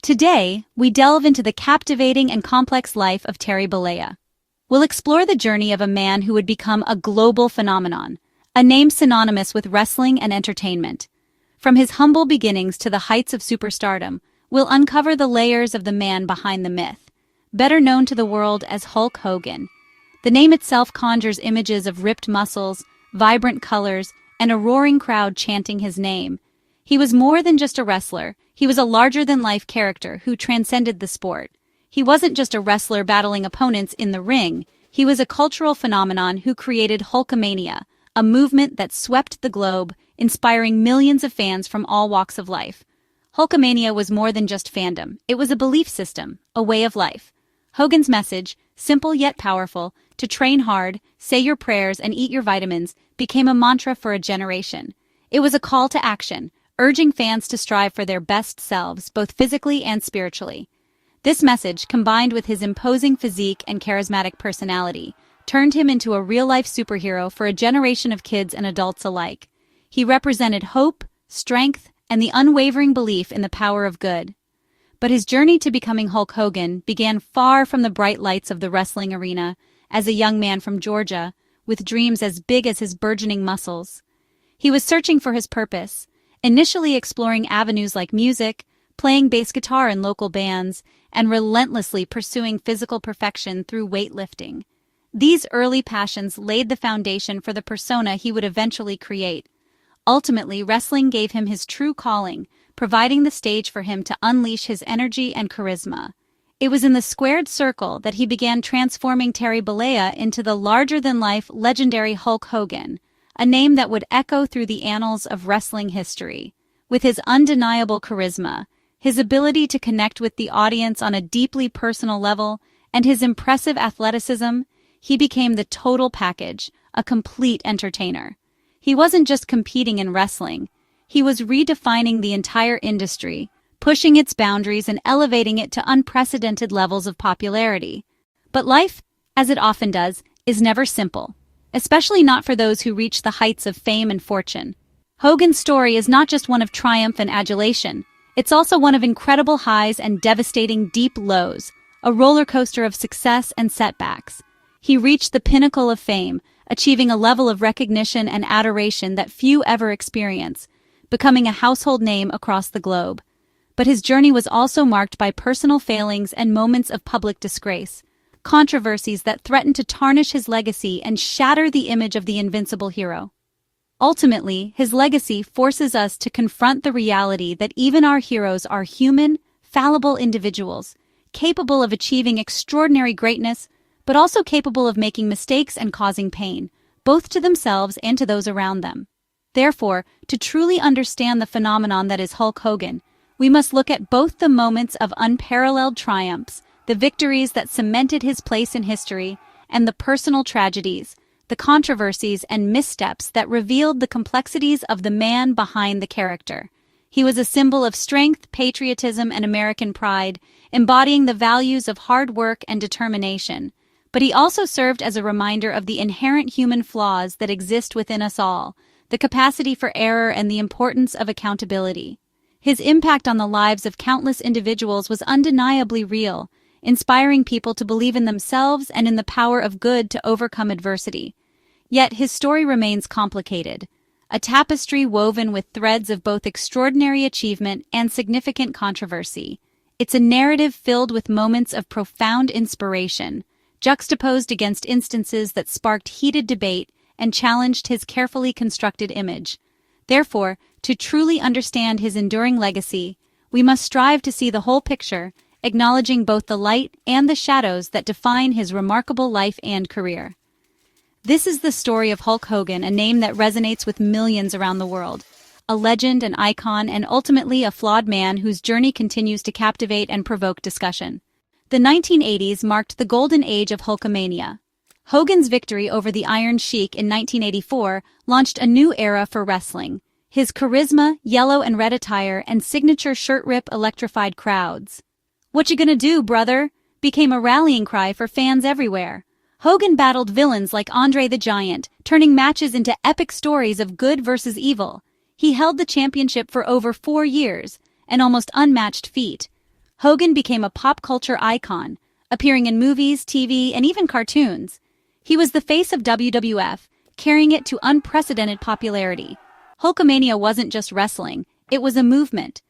Today, we delve into the captivating and complex life of Terry Bollea. We'll explore the journey of a man who would become a global phenomenon, a name synonymous with wrestling and entertainment. From his humble beginnings to the heights of superstardom, we'll uncover the layers of the man behind the myth, better known to the world as Hulk Hogan. The name itself conjures images of ripped muscles, vibrant colors, and a roaring crowd chanting his name. He was more than just a wrestler. He was a larger-than-life character who transcended the sport. He wasn't just a wrestler battling opponents in the ring. He was a cultural phenomenon who created hulkamania, a movement that swept the globe, inspiring millions of fans from all walks of life. Hulkamania was more than just fandom. It was a belief system, a way of life. Hogan's message, simple yet powerful, to train hard, say your prayers, and eat your vitamins, became a mantra for a generation. It was a call to action, urging fans to strive for their best selves, both physically and spiritually. This message, combined with his imposing physique and charismatic personality, turned him into a real-life superhero for a generation of kids and adults alike. He represented hope, strength, and the unwavering belief in the power of good. But his journey to becoming Hulk Hogan began far from the bright lights of the wrestling arena as a young man from Georgia, with dreams as big as his burgeoning muscles. He was searching for his purpose, initially exploring avenues like music, playing bass guitar in local bands, and relentlessly pursuing physical perfection through weightlifting. These early passions laid the foundation for the persona he would eventually create. Ultimately, wrestling gave him his true calling, providing the stage for him to unleash his energy and charisma. It was in the squared circle that he began transforming Terry Bollea into the larger-than-life legendary Hulk Hogan, a name that would echo through the annals of wrestling history. With his undeniable charisma, his ability to connect with the audience on a deeply personal level, and his impressive athleticism, he became the total package, a complete entertainer. He wasn't just competing in wrestling, he was redefining the entire industry, pushing its boundaries and elevating it to unprecedented levels of popularity. But life, as it often does, is never simple, especially not for those who reach the heights of fame and fortune. Hogan's story is not just one of triumph and adulation, it's also one of incredible highs and devastating deep lows, a roller coaster of success and setbacks. He reached the pinnacle of fame, achieving a level of recognition and adoration that few ever experience, becoming a household name across the globe. But his journey was also marked by personal failings and moments of public disgrace, controversies that threatened to tarnish his legacy and shatter the image of the invincible hero. Ultimately, his legacy forces us to confront the reality that even our heroes are human, fallible individuals, capable of achieving extraordinary greatness, but also capable of making mistakes and causing pain, both to themselves and to those around them. Therefore, to truly understand the phenomenon that is Hulk Hogan, we must look at both the moments of unparalleled triumphs, the victories that cemented his place in history, and the personal tragedies, the controversies and missteps that revealed the complexities of the man behind the character. He was a symbol of strength, patriotism, and American pride, embodying the values of hard work and determination. But he also served as a reminder of the inherent human flaws that exist within us all, the capacity for error and the importance of accountability. His impact on the lives of countless individuals was undeniably real, inspiring people to believe in themselves and in the power of good to overcome adversity. Yet his story remains complicated, a tapestry woven with threads of both extraordinary achievement and significant controversy. It's a narrative filled with moments of profound inspiration, juxtaposed against instances that sparked heated debate and challenged his carefully constructed image. Therefore, to truly understand his enduring legacy, we must strive to see the whole picture, acknowledging both the light and the shadows that define his remarkable life and career. This is the story of Hulk Hogan, a name that resonates with millions around the world. A legend, an icon, and ultimately a flawed man whose journey continues to captivate and provoke discussion. The 1980s marked the golden age of Hulkamania. Hogan's victory over the Iron Sheik in 1984 launched a new era for wrestling. His charisma, yellow and red attire, and signature shirt rip electrified crowds. "What you gonna do, brother?" became a rallying cry for fans everywhere. Hogan battled villains like Andre the Giant, turning matches into epic stories of good versus evil. He held the championship for over 4 years, an almost unmatched feat. Hogan became a pop culture icon, appearing in movies, TV, and even cartoons. He was the face of WWF, carrying it to unprecedented popularity. Hulkamania wasn't just wrestling, it was a movement.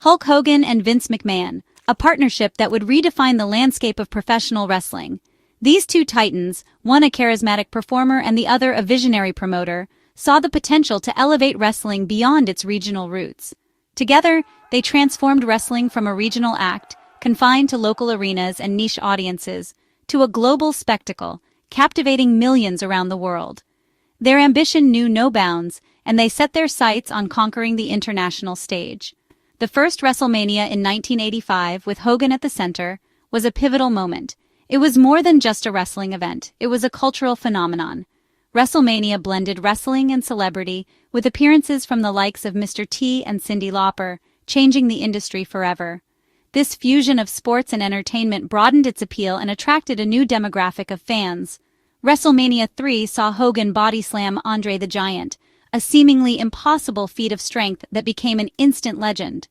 Hulk Hogan and Vince McMahon, a partnership that would redefine the landscape of professional wrestling. These two titans, one a charismatic performer and the other a visionary promoter, saw the potential to elevate wrestling beyond its regional roots. Together, they transformed wrestling from a regional act, confined to local arenas and niche audiences, to a global spectacle, captivating millions around the world. Their ambition knew no bounds, and they set their sights on conquering the international stage. The first WrestleMania in 1985, with Hogan at the center, was a pivotal moment. It was more than just a wrestling event, it was a cultural phenomenon. WrestleMania blended wrestling and celebrity, with appearances from the likes of Mr. T and Cyndi Lauper, changing the industry forever. This fusion of sports and entertainment broadened its appeal and attracted a new demographic of fans. WrestleMania 3 saw Hogan body slam Andre the Giant, a seemingly impossible feat of strength that became an instant legend.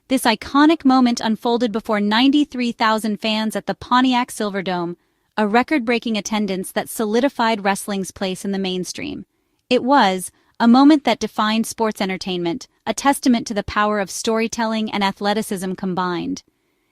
This iconic moment unfolded before 93,000 fans at the Pontiac Silverdome, a record-breaking attendance that solidified wrestling's place in the mainstream. It was a moment that defined sports entertainment, a testament to the power of storytelling and athleticism combined.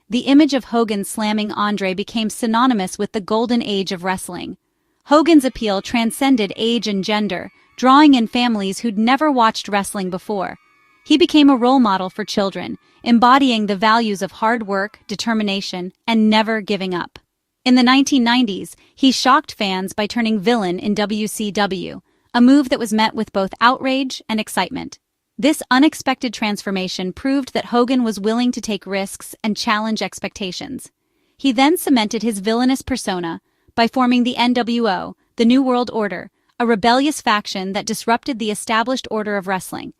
The image of Hogan slamming Andre became synonymous with the golden age of wrestling. Hogan's appeal transcended age and gender, drawing in families who'd never watched wrestling before. He became a role model for children, embodying the values of hard work, determination, and never giving up. In the 1990s, he shocked fans by turning villain in WCW, a move that was met with both outrage and excitement. This unexpected transformation proved that Hogan was willing to take risks and challenge expectations. He then cemented his villainous persona by forming the NWO, the New World Order, a rebellious faction that disrupted the established order of wrestling.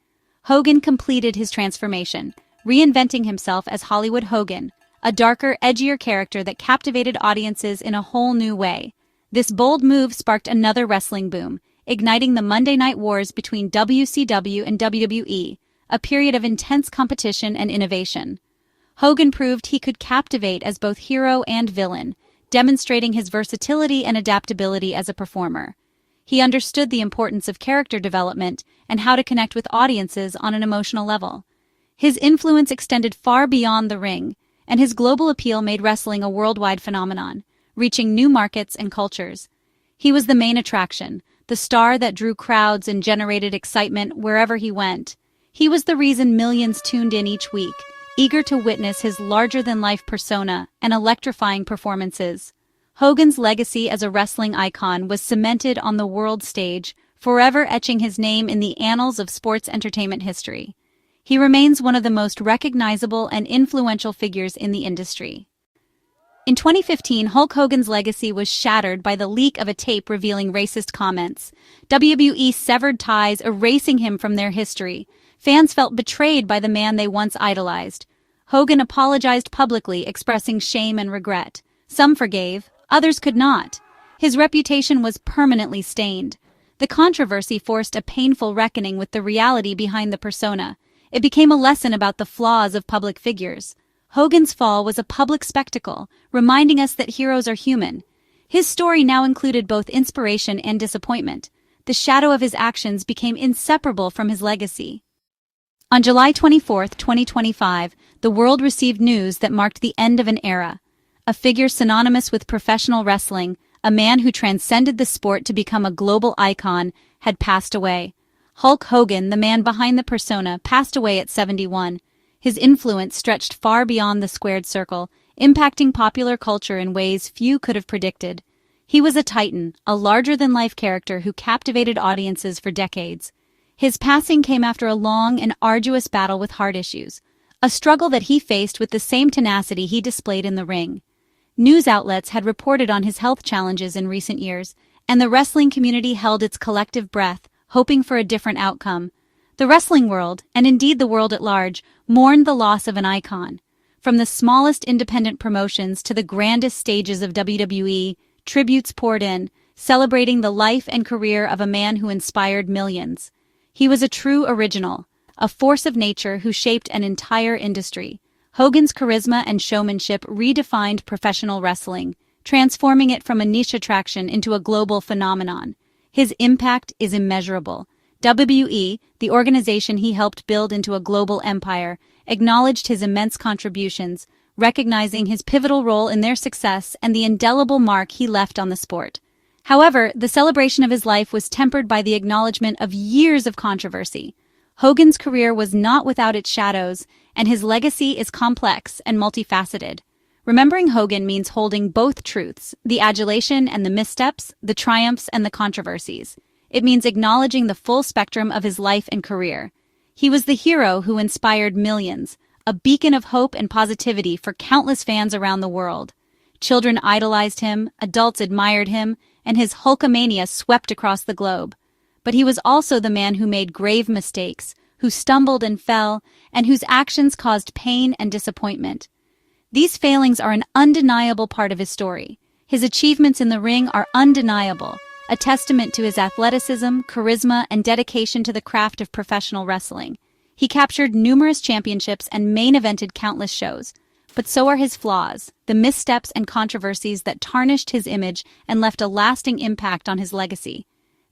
Hogan completed his transformation, reinventing himself as Hollywood Hogan, a darker, edgier character that captivated audiences in a whole new way. This bold move sparked another wrestling boom, igniting the Monday Night Wars between WCW and WWE, a period of intense competition and innovation. Hogan proved he could captivate as both hero and villain, demonstrating his versatility and adaptability as a performer. He understood the importance of character development and how to connect with audiences on an emotional level. His influence extended far beyond the ring, and his global appeal made wrestling a worldwide phenomenon, reaching new markets and cultures. He was the main attraction, the star that drew crowds and generated excitement wherever he went. He was the reason millions tuned in each week, eager to witness his larger-than-life persona and electrifying performances. Hogan's legacy as a wrestling icon was cemented on the world stage, forever etching his name in the annals of sports entertainment history. He remains one of the most recognizable and influential figures in the industry. In 2015, Hulk Hogan's legacy was shattered by the leak of a tape revealing racist comments. WWE severed ties, erasing him from their history. Fans felt betrayed by the man they once idolized. Hogan apologized publicly, expressing shame and regret. Some forgave, others could not. His reputation was permanently stained. The controversy forced a painful reckoning with the reality behind the persona. It became a lesson about the flaws of public figures. Hogan's fall was a public spectacle, reminding us that heroes are human. His story now included both inspiration and disappointment. The shadow of his actions became inseparable from his legacy. On July 24, 2025, the world received news that marked the end of an era. A figure synonymous with professional wrestling, a man who transcended the sport to become a global icon, had passed away. Hulk Hogan, the man behind the persona, passed away at 71. His influence stretched far beyond the squared circle, impacting popular culture in ways few could have predicted. He was a titan, a larger-than-life character who captivated audiences for decades. His passing came after a long and arduous battle with heart issues, a struggle that he faced with the same tenacity he displayed in the ring. News outlets had reported on his health challenges in recent years, and the wrestling community held its collective breath, hoping for a different outcome. The wrestling world, and indeed the world at large, mourned the loss of an icon. From the smallest independent promotions to the grandest stages of WWE, tributes poured in, celebrating the life and career of a man who inspired millions. He was a true original, a force of nature who shaped an entire industry. Hogan's charisma and showmanship redefined professional wrestling, transforming it from a niche attraction into a global phenomenon. His impact is immeasurable. WWE, the organization he helped build into a global empire, acknowledged his immense contributions, recognizing his pivotal role in their success and the indelible mark he left on the sport. However, the celebration of his life was tempered by the acknowledgement of years of controversy. Hogan's career was not without its shadows, and his legacy is complex and multifaceted. Remembering Hogan means holding both truths, the adulation and the missteps, the triumphs and the controversies. It means acknowledging the full spectrum of his life and career. He was the hero who inspired millions, a beacon of hope and positivity for countless fans around the world. Children idolized him, adults admired him, and his hulkamania swept across the globe. But he was also the man who made grave mistakes, who stumbled and fell, and whose actions caused pain and disappointment. These failings are an undeniable part of his story. His achievements in the ring are undeniable, a testament to his athleticism, charisma, and dedication to the craft of professional wrestling. He captured numerous championships and main-evented countless shows. But so are his flaws, the missteps and controversies that tarnished his image and left a lasting impact on his legacy.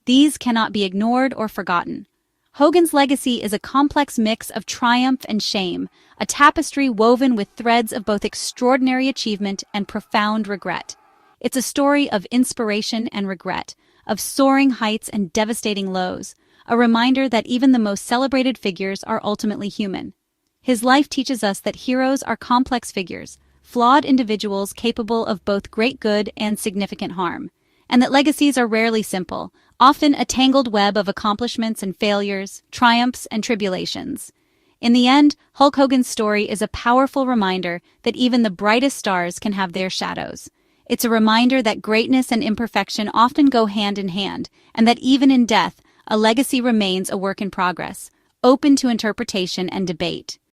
These cannot be ignored or forgotten. Hogan's legacy is a complex mix of triumph and shame, a tapestry woven with threads of both extraordinary achievement and profound regret. It's a story of inspiration and regret, of soaring heights and devastating lows, a reminder that even the most celebrated figures are ultimately human. His life teaches us that heroes are complex figures, flawed individuals capable of both great good and significant harm, and that legacies are rarely simple, often a tangled web of accomplishments and failures, triumphs and tribulations. In the end, Hulk Hogan's story is a powerful reminder that even the brightest stars can have their shadows. It's a reminder that greatness and imperfection often go hand in hand, and that even in death, a legacy remains a work in progress, open to interpretation and debate.